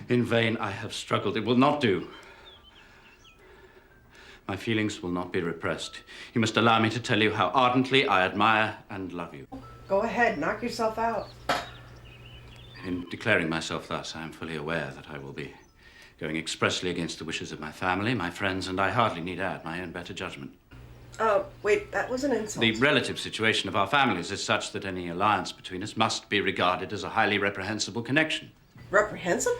In vain I have struggled. It will not do. My feelings will not be repressed. You must allow me to tell you how ardently I admire and love you. Go ahead, knock yourself out. In declaring myself thus, I am fully aware that I will be going expressly against the wishes of my family, my friends, and I hardly need add my own better judgment. Wait, that was an insult. The relative situation of our families is such that any alliance between us must be regarded as a highly reprehensible connection. Reprehensible?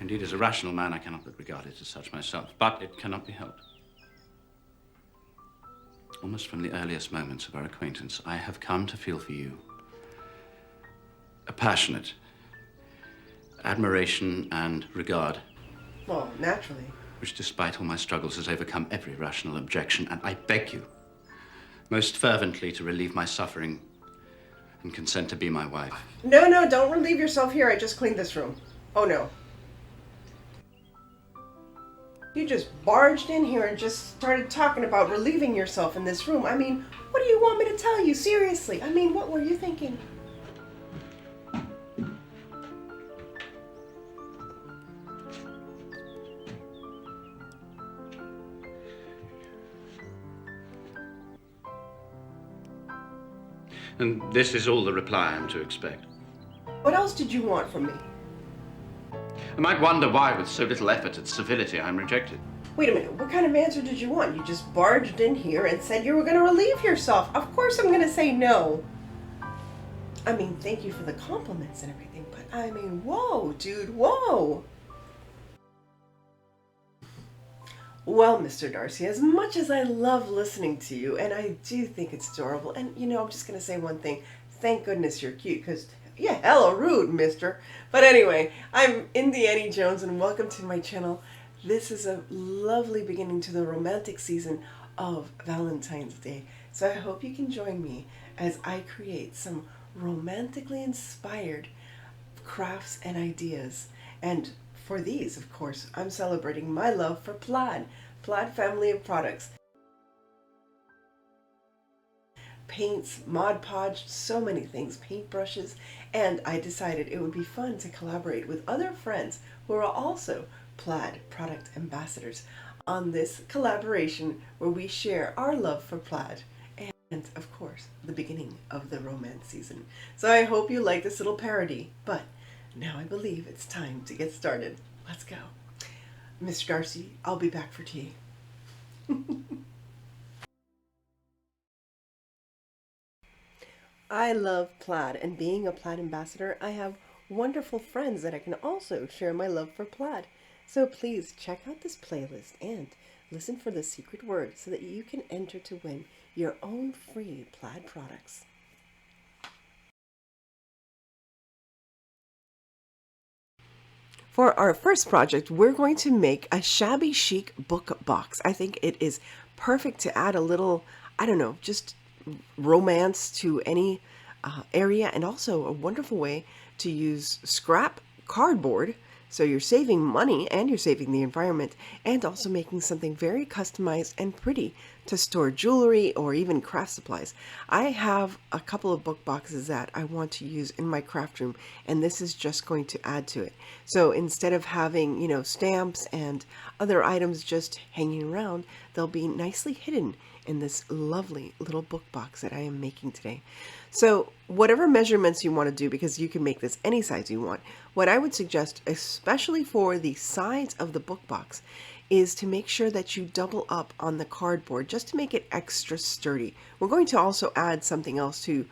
Indeed, as a rational man, I cannot but regard it as such myself, but it cannot be helped. Almost from the earliest moments of our acquaintance, I have come to feel for you a passionate admiration and regard. Well, naturally. Which, despite all my struggles, has overcome every rational objection, and I beg you most fervently to relieve my suffering and consent to be my wife. No, no, don't relieve yourself here. I just cleaned this room. Oh, no. You just barged in here and just started talking about relieving yourself in this room. I mean, what do you want me to tell you? Seriously. I mean, what were you thinking? And this is all the reply I'm to expect. What else did you want from me? I might wonder why, with so little effort at civility, I'm rejected. Wait a minute, what kind of answer did you want? You just barged in here and said you were going to relieve yourself. Of course I'm going to say no. I mean, thank you for the compliments and everything, but I mean, whoa, dude, whoa. Well, Mr. Darcy, as much as I love listening to you, and I do think it's adorable, and you know, I'm just going to say one thing. Thank goodness you're cute, because you're hella rude, mister. But anyway, I'm Indy Annie Jones, and welcome to my channel. This is a lovely beginning to the romantic season of Valentine's Day. So I hope you can join me as I create some romantically inspired crafts and ideas. And for these, of course, I'm celebrating my love for PLAID family of products. Paints, Mod Podge, so many things, paintbrushes, and I decided it would be fun to collaborate with other friends who are also PLAID product ambassadors on this collaboration where we share our love for PLAID and, of course, the beginning of the romance season. So I hope you like this little parody, but now I believe it's time to get started. Let's go. Mr. Darcy, I'll be back for tea. I love PLAID, and being a PLAID ambassador, I have wonderful friends that I can also share my love for PLAID. So please check out this playlist and listen for the secret word so that you can enter to win your own free PLAID products. For our first project, we're going to make a shabby chic book box. I think it is perfect to add a little, I don't know, just romance to any area, and also a wonderful way to use scrap cardboard. So you're saving money and you're saving the environment, and also making something very customized and pretty to store jewelry or even craft supplies. I have a couple of book boxes that I want to use in my craft room, and this is just going to add to it. So instead of having, you know, stamps and other items just hanging around, they'll be nicely hidden in this lovely little book box that I am making today. So whatever measurements you want to do, because you can make this any size you want, what I would suggest, especially for the sides of the book box, is to make sure that you double up on the cardboard just to make it extra sturdy. We're going to also add something else to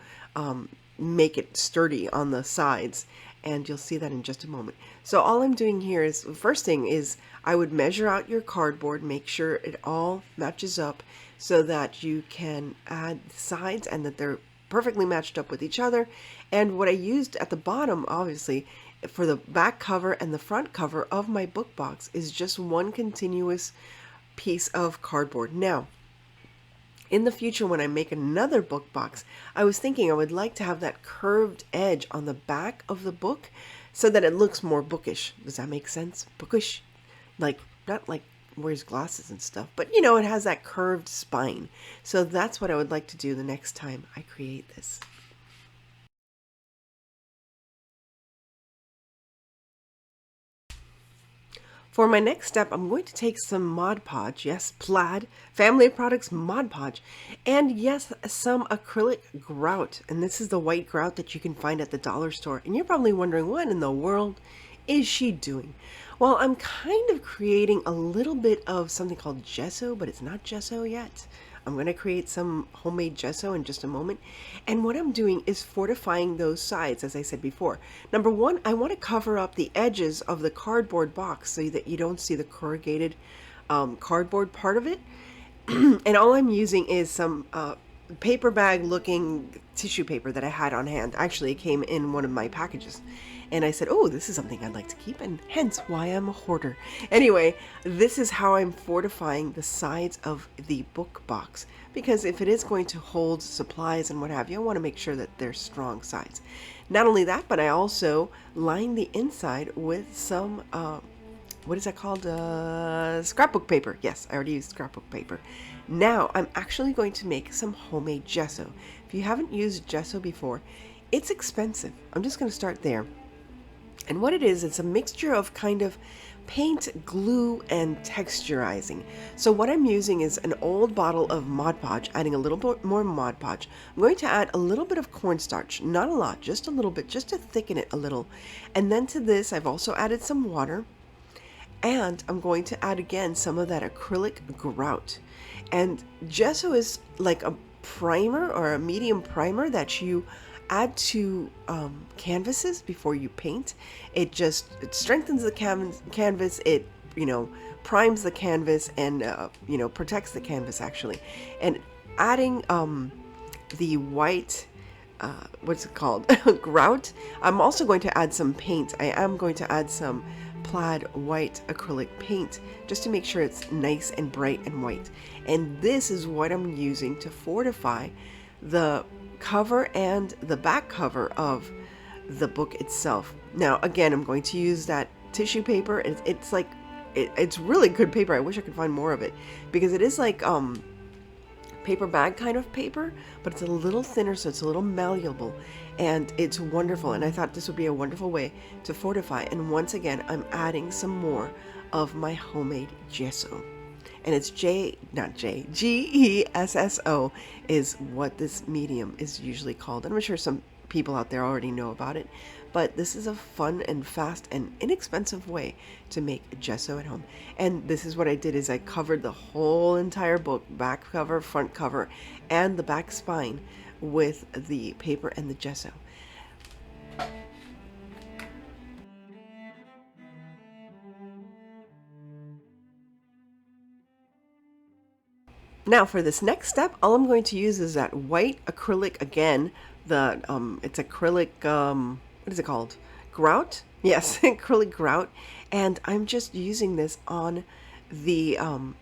make it sturdy on the sides, and you'll see that in just a moment. So all I'm doing here is, the first thing is I would measure out your cardboard, make sure it all matches up so that you can add the sides and that they're perfectly matched up with each other. And what I used at the bottom, obviously, for the back cover and the front cover of my book box is just one continuous piece of cardboard. Now, in the future, when I make another book box, I was thinking I would like to have that curved edge on the back of the book so that it looks more bookish. Does that make sense? Bookish? Like, not like wears glasses and stuff, but you know, it has that curved spine. So that's what I would like to do the next time I create this. For my next step, I'm going to take some Mod Podge, yes, Plaid, Family of Products Mod Podge, and yes, some acrylic grout. And this is the white grout that you can find at the dollar store. And you're probably wondering, what in the world is she doing? Well, I'm kind of creating a little bit of something called gesso, but it's not gesso yet. I'm going to create some homemade gesso in just a moment. And what I'm doing is fortifying those sides, as I said before. Number one, I want to cover up the edges of the cardboard box so that you don't see the corrugated cardboard part of it. And all I'm using is some paper bag looking tissue paper that I had on hand. Actually, it came in one of my packages. And I said, oh, this is something I'd like to keep, and hence why I'm a hoarder. Anyway, this is how I'm fortifying the sides of the book box. Because if it is going to hold supplies and what have you, I want to make sure that they're strong sides. Not only that, but I also line the inside with some, what is that called? Scrapbook paper. Yes, I already used scrapbook paper. Now, I'm actually going to make some homemade gesso. If you haven't used gesso before, it's expensive. I'm just going to start there. And what it is, it's a mixture of kind of paint, glue, and texturizing. So what I'm using is an old bottle of Mod Podge, adding a little bit more Mod Podge. I'm going to add a little bit of cornstarch, not a lot, just a little bit, just to thicken it a little. And then to this, I've also added some water. And I'm going to add again some of that acrylic grout. And gesso is like a primer or a medium primer that you add to canvases before you paint. It strengthens the canvas. It primes the canvas and protects the canvas actually. And adding the white what's it called grout. I'm also going to add some paint. I am going to add some plaid white acrylic paint just to make sure it's nice and bright and white. And this is what I'm using to fortify the cover and the back cover of the book itself. Now again, I'm going to use that tissue paper. It's really good paper. I wish I could find more of it because it is like paper bag kind of paper, but it's a little thinner, so it's a little malleable, and it's wonderful. And I thought this would be a wonderful way to fortify. And once again, I'm adding some more of my homemade gesso. And it's Gesso is what this medium is usually called. And I'm sure some people out there already know about it, but this is a fun and fast and inexpensive way to make gesso at home. And this is what I did, is I covered the whole entire book, back cover, front cover, and the back spine with the paper and the gesso. Now for this next step, all I'm going to use is that white acrylic again. It's acrylic, what is it called? Grout? Yes, acrylic grout. And I'm just using this on the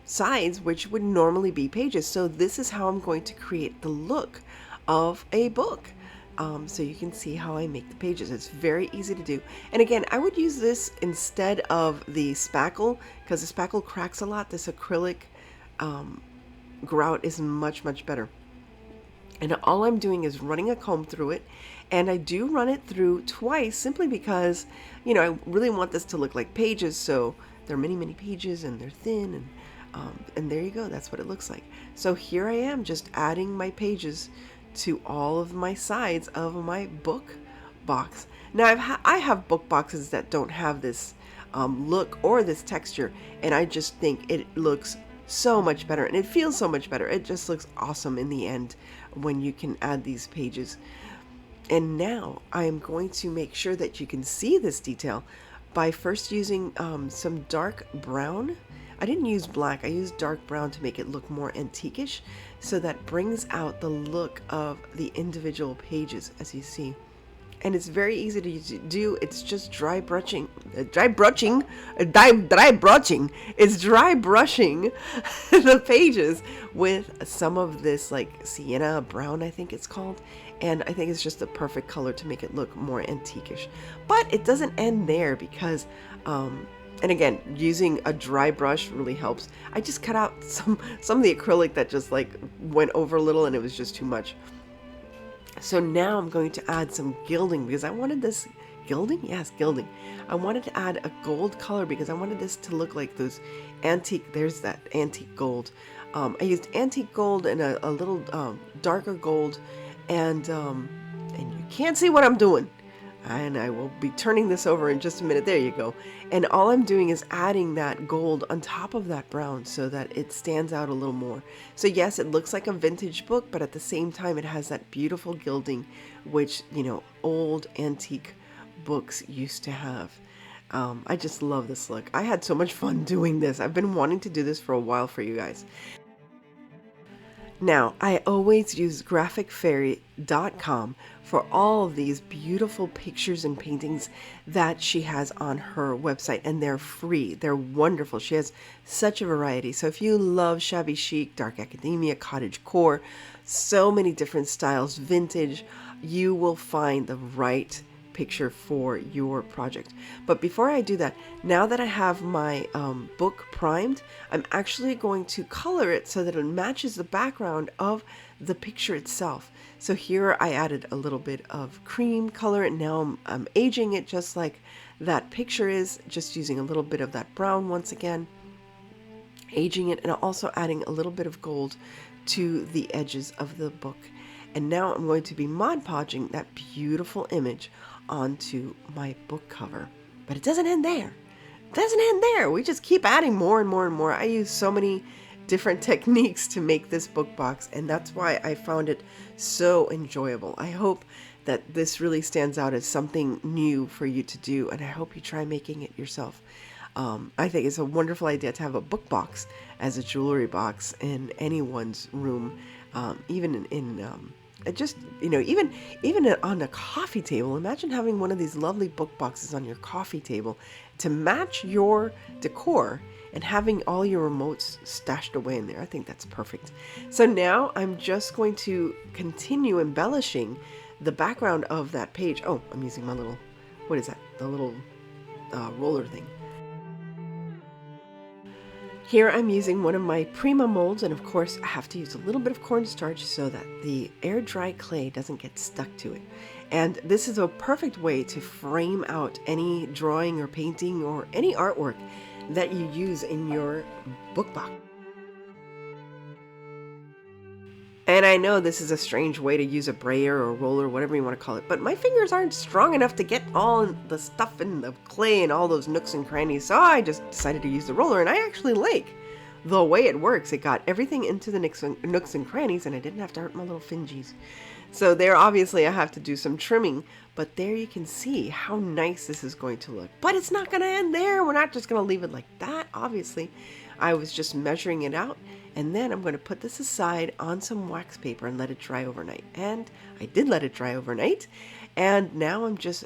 sides, which would normally be pages. So this is how I'm going to create the look of a book. So you can see how I make the pages. It's very easy to do. And again, I would use this instead of the spackle because the spackle cracks a lot. This acrylic grout is much better. And all I'm doing is running a comb through it, and I do run it through twice simply because I really want this to look like pages. So there are many pages and they're thin, and there you go, that's what it looks like. So here I am just adding my pages to all of my sides of my book box. Now I have book boxes that don't have this look or this texture, and I just think it looks so much better and it feels so much better. It just looks awesome in the end when you can add these pages. And now I am going to make sure that you can see this detail by first using some dark brown. I didn't use black, I used dark brown to make it look more antiquish, so that brings out the look of the individual pages, as you see. And it's very easy to do. It's just dry brushing. It's dry brushing the pages with some of this like sienna brown, I think it's called. And I think it's just the perfect color to make it look more antiquish. But it doesn't end there because, and again, using a dry brush really helps. I just cut out some of the acrylic that just like went over a little and it was just too much. So now I'm going to add some gilding because I wanted this gilding? Yes, gilding. I wanted to add a gold color because I wanted this to look like those antique, there's that antique gold. I used antique gold and a little darker gold, and you can't see what I'm doing. And I will be turning this over in just a minute. There you go. And all I'm doing is adding that gold on top of that brown so that it stands out a little more. So yes, it looks like a vintage book, but at the same time, it has that beautiful gilding, which, you know, old antique books used to have. I just love this look. I had so much fun doing this. I've been wanting to do this for a while for you guys. Now, I always use graphicfairy.com for all of these beautiful pictures and paintings that she has on her website, and they're free. They're wonderful. She has such a variety. So if you love shabby chic, dark academia, cottage core, so many different styles, vintage, you will find the right picture for your project. But before I do that, now that I have my book primed, I'm actually going to color it so that it matches the background of the picture itself. So here I added a little bit of cream color, and now I'm aging it just like that picture is, just using a little bit of that brown once again, aging it, and also adding a little bit of gold to the edges of the book. And now I'm going to be Mod Podging that beautiful image onto my book cover. But it doesn't end there. It doesn't end there. We just keep adding more and more and more. I use so many different techniques to make this book box, and that's why I found it so enjoyable. I hope that this really stands out as something new for you to do, and I hope you try making it yourself. I think it's a wonderful idea to have a book box as a jewelry box in anyone's room, even in just, you know, even on a coffee table. Imagine having one of these lovely book boxes on your coffee table to match your decor, and having all your remotes stashed away in there. I think that's perfect. So now I'm just going to continue embellishing the background of that page. Oh, I'm using my little, what is that? The little roller thing. Here I'm using one of my Prima molds, and of course I have to use a little bit of cornstarch so that the air dry clay doesn't get stuck to it. And this is a perfect way to frame out any drawing or painting or any artwork that you use in your book box. And I know this is a strange way to use a brayer or roller, whatever you want to call it, but my fingers aren't strong enough to get all the stuff in the clay and all those nooks and crannies, so I just decided to use the roller, and I actually like the way it works. It got everything into the nooks and crannies, and I didn't have to hurt my little fingies. So there, obviously, I have to do some trimming, but there you can see how nice this is going to look. But it's not going to end there. We're not just going to leave it like that, obviously. I was just measuring it out, and then I'm going to put this aside on some wax paper and let it dry overnight. And I did let it dry overnight, and now I'm just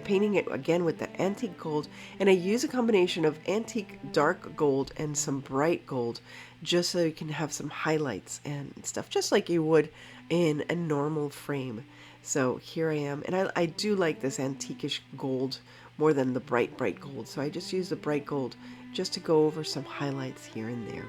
painting it again with the antique gold, and I use a combination of antique dark gold and some bright gold just so you can have some highlights and stuff, just like you would in a normal frame. So here I am, and I do like this antiquish gold more than the bright gold, so I just use the bright gold just to go over some highlights here and there.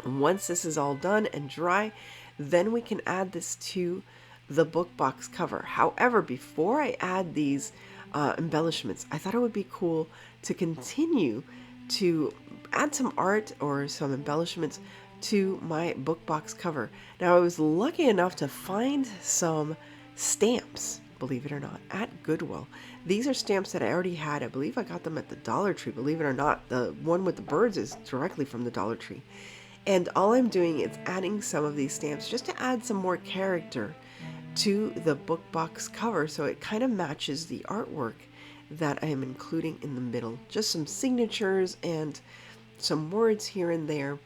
And once this is all done and dry, then we can add this to the book box cover. However, before I add these embellishments, I thought it would be cool to continue to add some art or some embellishments to my book box cover. Now, I was lucky enough to find some stamps, believe it or not, at Goodwill. These are stamps that I already had. I believe I got them at the Dollar Tree, believe it or not. The one with the birds is directly from the Dollar Tree. And all I'm doing is adding some of these stamps just to add some more character to the book box cover, so it kind of matches the artwork that I am including in the middle. Just some signatures and some words here and there.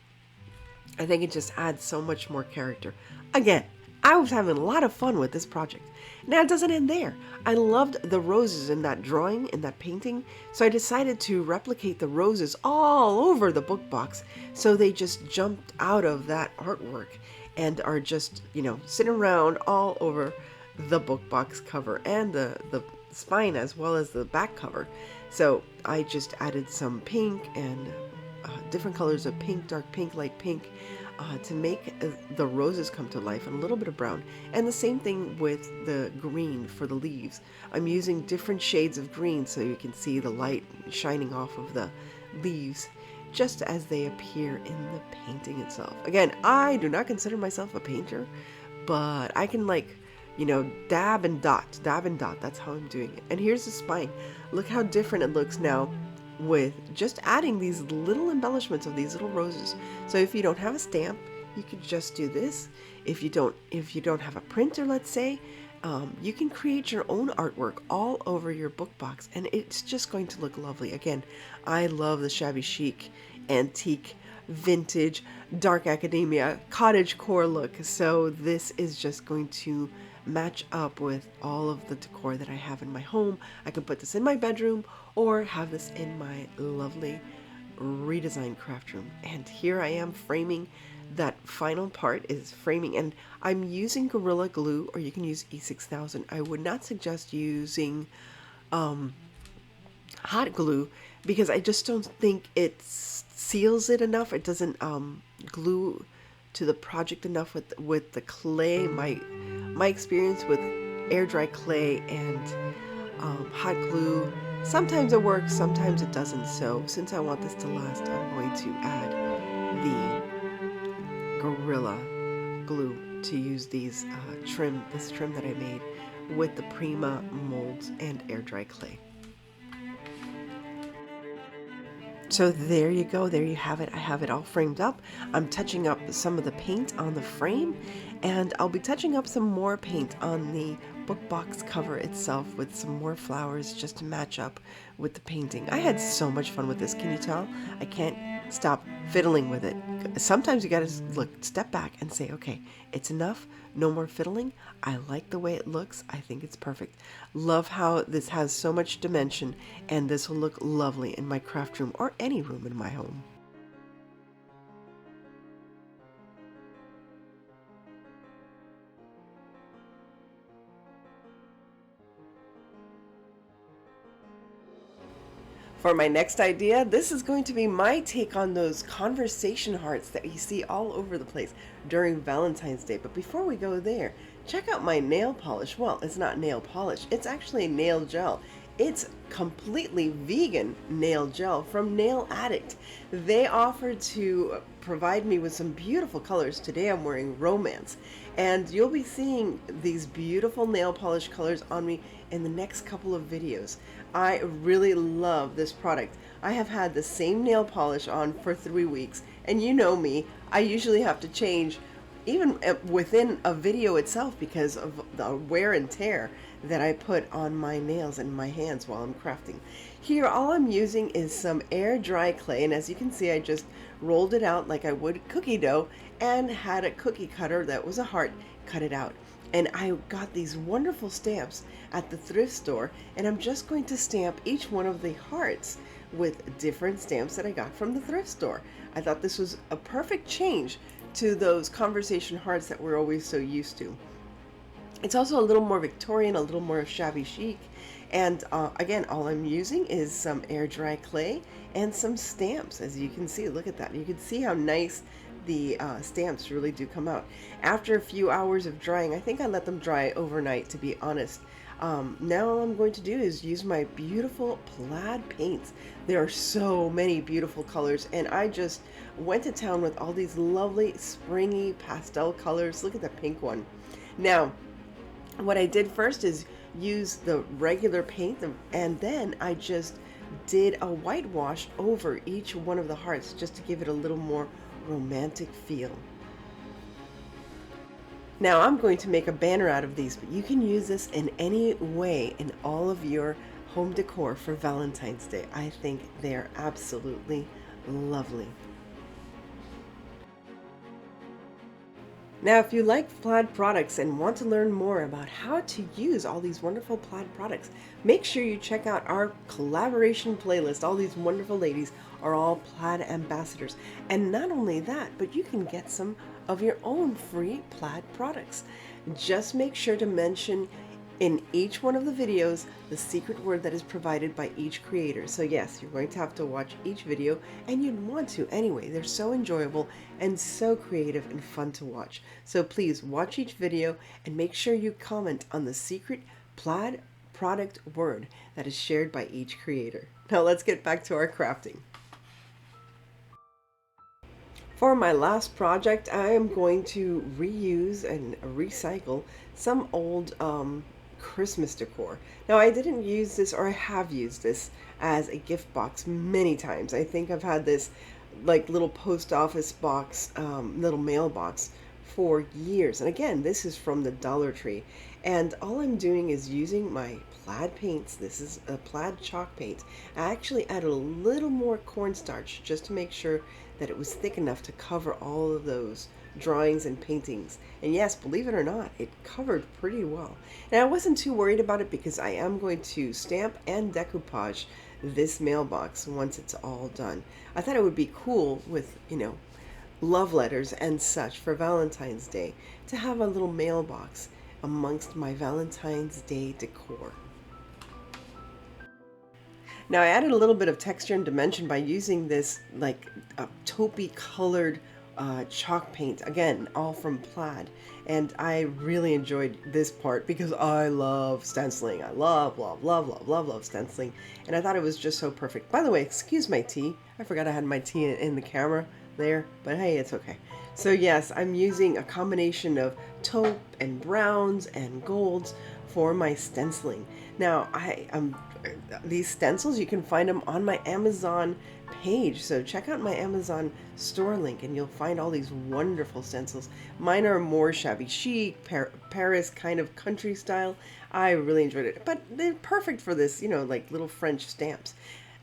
I think it just adds so much more character. Again, I was having a lot of fun with this project. Now, it doesn't end there. I loved the roses in that drawing, in that painting, so I decided to replicate the roses all over the book box, so they just jumped out of that artwork and are just, you know, sitting around all over the book box cover and the spine as well as the back cover. So I just added some pink and different colors of pink, dark pink, light pink, to make the roses come to life, and a little bit of brown. And the same thing with the green for the leaves. I'm using different shades of green so you can see the light shining off of the leaves just as they appear in the painting itself. Again, I do not consider myself a painter, but I can, like, you know, dab and dot. That's how I'm doing it. And here's the spine. Look how different it looks now with just adding these little embellishments of these little roses. So if you don't have a stamp, you could just do this. If you don't have a printer, let's say, you can create your own artwork all over your book box, and it's just going to look lovely. Again, I love the shabby chic, antique, vintage, dark academia, cottagecore look. So this is just going to match up with all of the decor that I have in my home. I can put this in my bedroom or have this in my lovely redesigned craft room. And here I am framing. That final part is framing, and I'm using Gorilla Glue, or you can use E6000. I would not suggest using hot glue because I just don't think it seals it enough. It doesn't glue to the project enough with the clay. My experience with air dry clay and hot glue, sometimes it works, sometimes it doesn't. So since I want this to last, I'm going to add the Gorilla Glue to use these this trim that I made with the Prima molds and air dry clay. So there you go, there you have it. I have it all framed up. I'm touching up some of the paint on the frame, and I'll be touching up some more paint on the book box cover itself with some more flowers just to match up with the painting. I had so much fun with this, can you tell? I can't stop fiddling with it. Sometimes you gotta step back and say, okay, it's enough, no more fiddling. I like the way it looks. I think it's perfect. Love how this has so much dimension, and this will look lovely in my craft room or any room in my home. For my next idea, this is going to be my take on those conversation hearts that you see all over the place during Valentine's Day. But before we go there, check out my nail polish. Well, it's not nail polish, it's actually nail gel. It's completely vegan nail gel from ADDICT. They offered to provide me with some beautiful colors. Today I'm wearing Romance, and you'll be seeing these beautiful nail polish colors on me in the next couple of videos. I really love this product. I have had the same nail polish on for 3 weeks, and you know me, I usually have to change even within a video itself because of the wear and tear that I put on my nails and my hands while I'm crafting. Here all I'm using is some air dry clay, and as you can see I just rolled it out like I would cookie dough and had a cookie cutter that was a heart, cut it out. And I got these wonderful stamps at the thrift store, and I'm just going to stamp each one of the hearts with different stamps that I got from the thrift store. I thought this was a perfect change to those conversation hearts that we're always so used to. It's also a little more Victorian, a little more shabby chic, and again, all I'm using is some air dry clay and some stamps. As you can see, look at that. You can see how nice the stamps really do come out. After a few hours of drying, I think I let them dry overnight, to be honest. Now all I'm going to do is use my beautiful plaid paints. There are so many beautiful colors, and I just went to town with all these lovely springy pastel colors. Look at the pink one. Now, what I did first is use the regular paint, and then I just did a whitewash over each one of the hearts just to give it a little more romantic feel. Now I'm going to make a banner out of these, but you can use this in any way in all of your home decor for Valentine's Day. I think they're absolutely lovely. Now, if you like plaid products and want to learn more about how to use all these wonderful plaid products, make sure you check out our collaboration playlist. All these wonderful ladies are all plaid ambassadors. And not only that, but you can get some of your own free plaid products. Just make sure to mention in each one of the videos the secret word that is provided by each creator. So yes, you're going to have to watch each video, and you'd want to anyway. They're so enjoyable and so creative and fun to watch. So please watch each video and make sure you comment on the secret plaid product word that is shared by each creator. Now let's get back to our crafting. For my last project, I am going to reuse and recycle some old Christmas decor. Now, I didn't use this, or I have used this as a gift box many times. I think I've had this like little post office box, little mailbox for years. And again, this is from the Dollar Tree. And all I'm doing is using my plaid paints. This is a plaid chalk paint. I actually added a little more cornstarch just to make sure that it was thick enough to cover all of those drawings and paintings. And yes, believe it or not, it covered pretty well. And I wasn't too worried about it because I am going to stamp and decoupage this mailbox once it's all done. I thought it would be cool with, love letters and such for Valentine's Day to have a little mailbox amongst my Valentine's Day decor. Now I added a little bit of texture and dimension by using this like taupey colored chalk paint, again all from plaid, and I really enjoyed this part because I love stenciling. I love stenciling, and I thought it was just so perfect. By the way, excuse my tea, I forgot I had my tea in the camera there, but hey, it's okay. So yes, I'm using a combination of taupe and browns and golds for my stenciling. Now these stencils, you can find them on my Amazon page, so check out my Amazon store link and you'll find all these wonderful stencils. Mine are more shabby chic, Paris kind of country style. I really enjoyed it, but they're perfect for this, like little French stamps.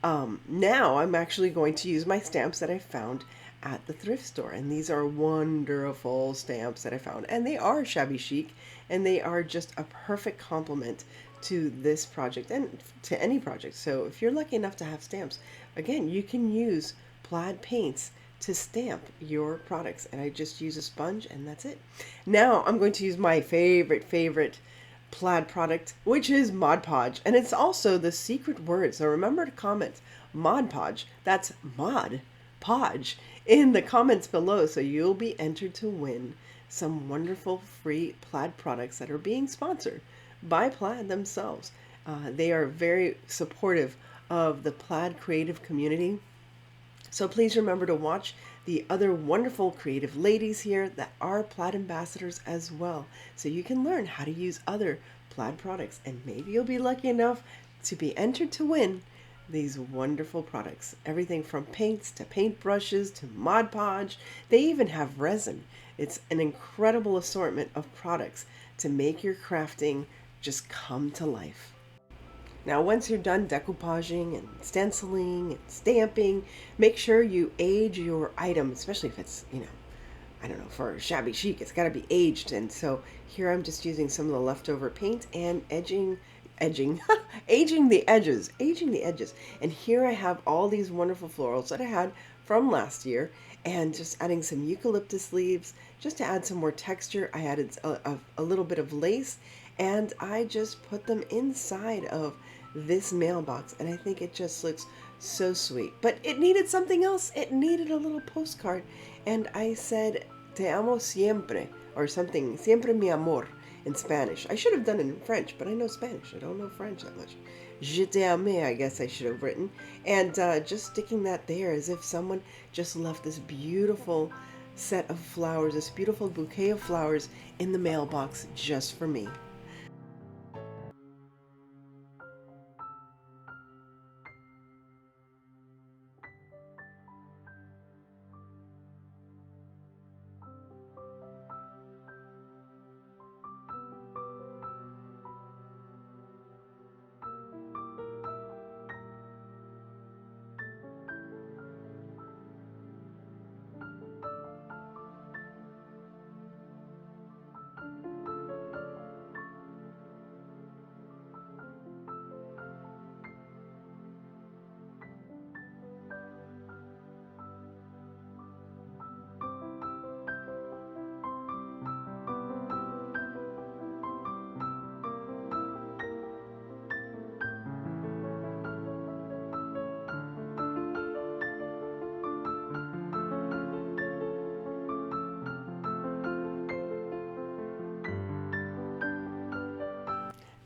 Now I'm actually going to use my stamps that I found at the thrift store, and these are wonderful stamps that I found, and they are shabby chic, and they are just a perfect complement to this project and to any project. So if you're lucky enough to have stamps, again, you can use plaid paints to stamp your products, and I just use a sponge and that's it. Now I'm going to use my favorite plaid product, which is Mod Podge, and it's also the secret word. So remember to comment Mod Podge, that's Mod Podge, in the comments below, so you'll be entered to win some wonderful free plaid products that are being sponsored by Plaid themselves. They are very supportive of the plaid creative community. So please remember to watch the other wonderful creative ladies here that are plaid ambassadors as well, so you can learn how to use other plaid products, and maybe you'll be lucky enough to be entered to win these wonderful products. Everything from paints to paint brushes to Mod Podge. They even have resin. It's an incredible assortment of products to make your crafting just come to life. Now, once you're done decoupaging and stenciling and stamping, make sure you age your item, especially if it's, I don't know, for shabby chic, it's got to be aged. And so here I'm just using some of the leftover paint and aging the edges. And here I have all these wonderful florals that I had from last year, and just adding some eucalyptus leaves just to add some more texture. I added a little bit of lace, and I just put them inside of this mailbox, and I think it just looks so sweet. But it needed something else. It needed a little postcard, and I said te amo siempre, or something, siempre mi amor, in Spanish. I should have done it in French, but I know Spanish. I don't know French that much. Je t'aime, I guess I should have written. And just sticking that there as if someone just left this beautiful set of flowers, this beautiful bouquet of flowers in the mailbox just for me.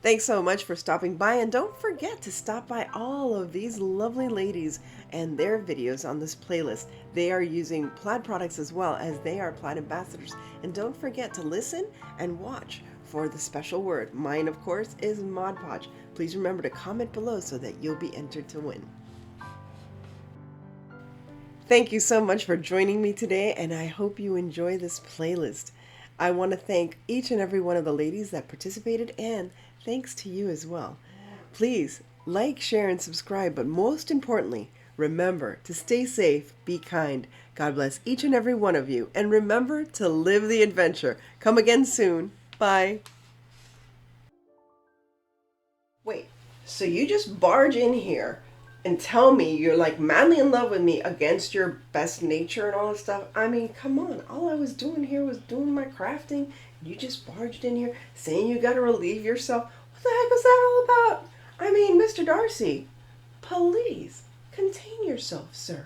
Thanks so much for stopping by, and don't forget to stop by all of these lovely ladies and their videos on this playlist. They are using Plaid products as well, as they are Plaid ambassadors. And don't forget to listen and watch for the special word. Mine, of course, is Mod Podge. Please remember to comment below so that you'll be entered to win. Thank you so much for joining me today, and I hope you enjoy this playlist. I want to thank each and every one of the ladies that participated, and thanks to you as well. Please like, share, and subscribe, but most importantly, remember to stay safe, be kind. God bless each and every one of you, and remember to live the adventure. Come again soon. Bye. Wait, so you just barge in here and tell me you're like madly in love with me against your best nature and all this stuff? I mean, come on. All I was doing here was doing my crafting. You just barged in here saying you got to relieve yourself. What the heck was that all about? I mean, Mr. Darcy, please contain yourself, sir.